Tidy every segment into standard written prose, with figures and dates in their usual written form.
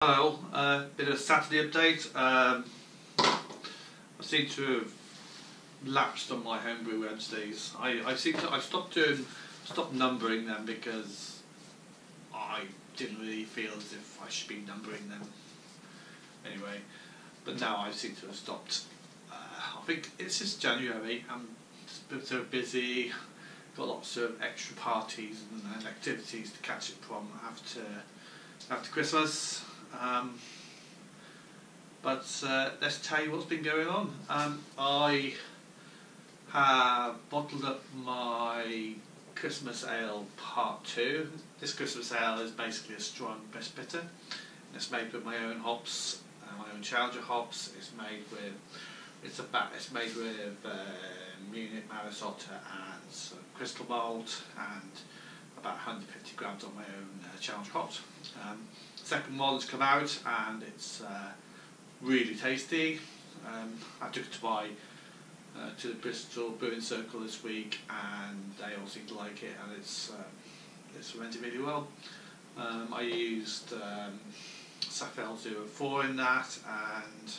Hello, bit of a Saturday update. I seem to have lapsed on my homebrew Wednesdays. I stopped numbering them because I didn't really feel as if I should be numbering them anyway. But now I seem to have stopped. I think it's just January. I'm so busy. Got lots of extra parties and activities to catch up from after Christmas. But let's tell you what's been going on. I have bottled up my Christmas Ale Part 2. This Christmas Ale is basically a strong breast bitter. It's made with my own hops, my own Challenger hops. It's made with Munich Marisotta and some crystal malt and about 150 grams of my own Challenger hops. Second one has come out and it's really tasty. I took it to the Bristol Brewing Circle this week and they all seem to like it, and it's fermented really well. I used Safel 04 in that, and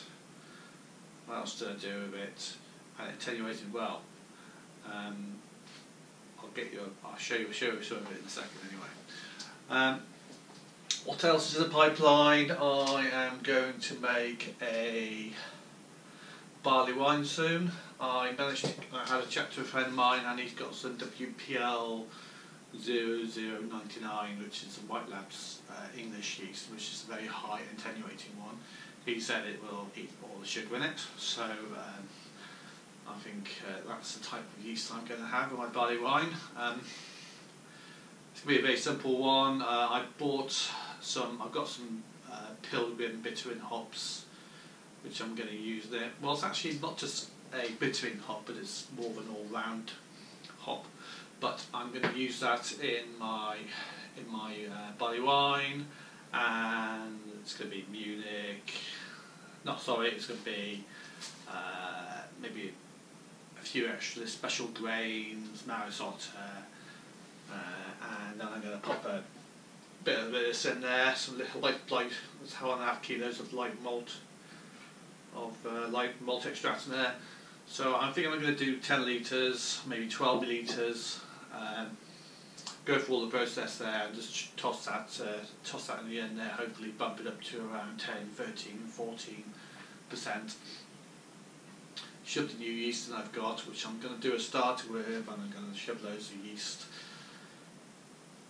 what else did I do with it? And it attenuated well. I'll show you some of it in a second anyway. What else is in the pipeline? I am going to make a barley wine soon. I had a chat to a friend of mine and he's got some WPL 0099, which is a White Labs English yeast, which is a very high attenuating one. He said it will eat all the sugar in it, so I think that's the type of yeast I'm going to have with my barley wine. It's going to be a very simple one. I've got some Pilgrim bittering hops, which I'm going to use there. Well, it's actually not just a bittering hop, but it's more of an all-round hop. But I'm going to use that in my barley wine, and it's going to be Munich. It's going to be maybe a few extra special grains, Marisotta, and then I'm going to pop a bit of this in there, some little light 1.5 kilos of light malt extract in there. So I think I'm going to do 10 litres, maybe 12 litres. Go through all the process there and just toss that in the end there. Hopefully bump it up to around 10, 13, 14%. Shove the new yeast that I've got, which I'm going to do a starter with, and I'm going to shove loads of yeast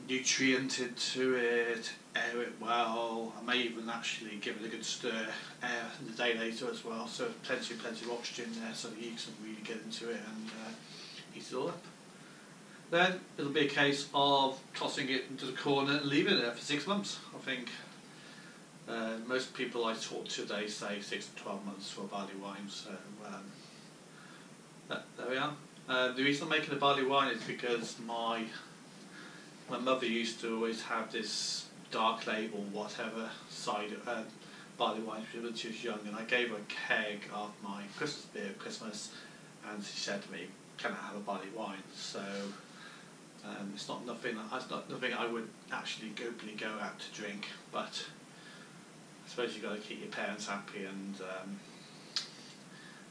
nutrient into it, air it well. I may even actually give it a good stir the day later as well, so plenty of oxygen there so the yeast can really get into it and heat it all up. Then it'll be a case of tossing it into the corner and leaving it there for 6 months. I think most people I talk to, they say 6 to 12 months for a barley wine, so there we are. The reason I'm making a barley wine is because my mother used to always have this dark label, whatever, cider, barley wine when she was young, and I gave her a keg of my Christmas beer at Christmas, and she said to me, "Can I have a barley wine?" So it's not nothing I would actually openly go out to drink, but I suppose you've got to keep your parents happy and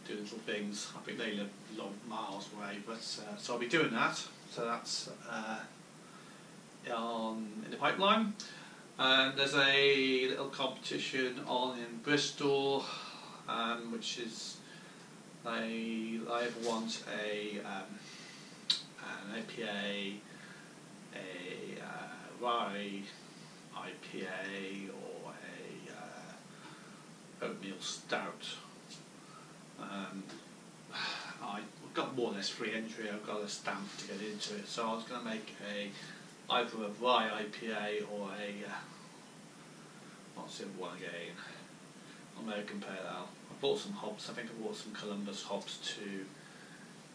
do little things. I think they live long miles away, but so I'll be doing that. So that's in the pipeline. There's a little competition on in Bristol, which is I want an IPA, a rye IPA, or a oatmeal stout. I've got more or less free entry. I've got a stamp to get into it, so I was going to make either a rye IPA or a what's the other one again? American Pale Ale. I bought some hops. I think I bought some Columbus hops to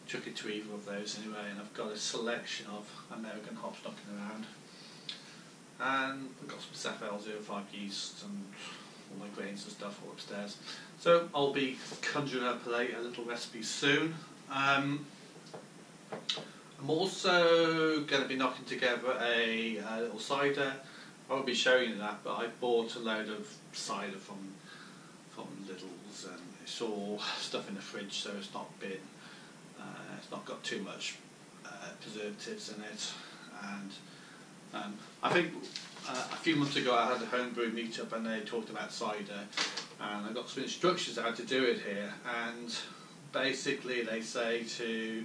chuck it to either of those anyway, and I've got a selection of American hops knocking around. And I've got some Safel 05 yeast and all my grains and stuff all upstairs. So I'll be conjuring up a little recipe soon. I'm also going to be knocking together a little cider I won't be showing you that, but I bought a load of cider from Lidl's, and it's all stuff in the fridge, so it's not been, it's not got too much preservatives in it. And I think a few months ago I had a homebrew meetup and they talked about cider, and I got some instructions how to do it here, and basically they say to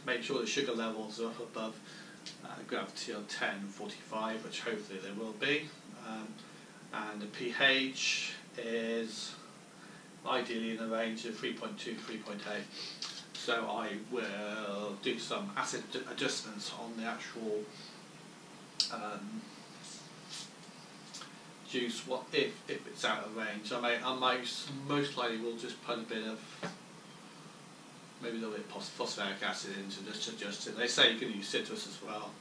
make sure the sugar levels are above gravity of 1045, which hopefully they will be, and the pH is ideally in the range of 3.2 to 3.8. So I will do some acid adjustments on the actual juice. What if it's out of range? I most likely will just put a bit of, maybe a little bit of phosphoric acid in to just adjust it. They say you can use citrus as well.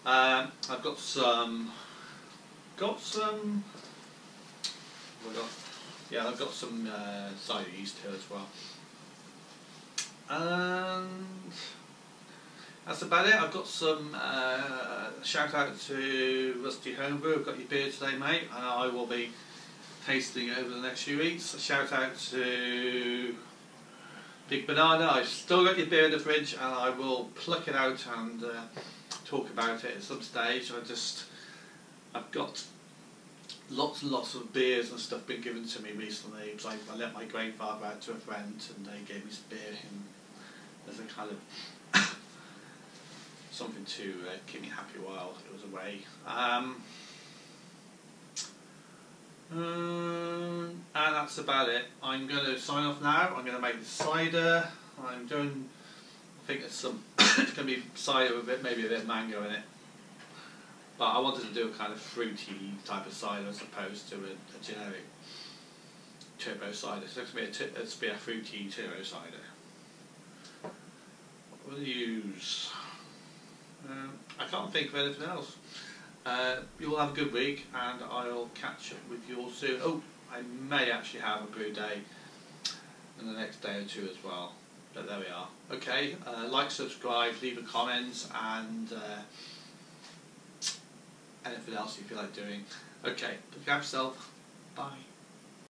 I've got some. I've got some cider yeast here as well. And that's about it. I've got some shout out to Rusty Homebrew. I've got your beer today, mate, and I will be tasting it over the next few weeks. A shout out to Big Banana. I've still got your beer in the fridge, and I will pluck it out and talk about it at some stage. I've got lots and lots of beers and stuff been given to me recently. It's like I let my grandfather out to a friend, and they gave me some beer as a kind of something to keep me happy while it was away. And that's about it. I'm going to sign off now. I'm going to make the cider. I think there's some, it's going to be cider with maybe a bit of mango in it. But I wanted to do a kind of fruity type of cider as opposed to a generic turbo cider. So it's going to be a fruity turbo cider. What will I use? I can't think of anything else. You all have a good week, and I'll catch up with you all soon. Oh, I may actually have a brew day in the next day or two as well. But there we are. Okay, like, subscribe, leave a comment, and anything else you feel like doing. Okay, look after yourself. Bye.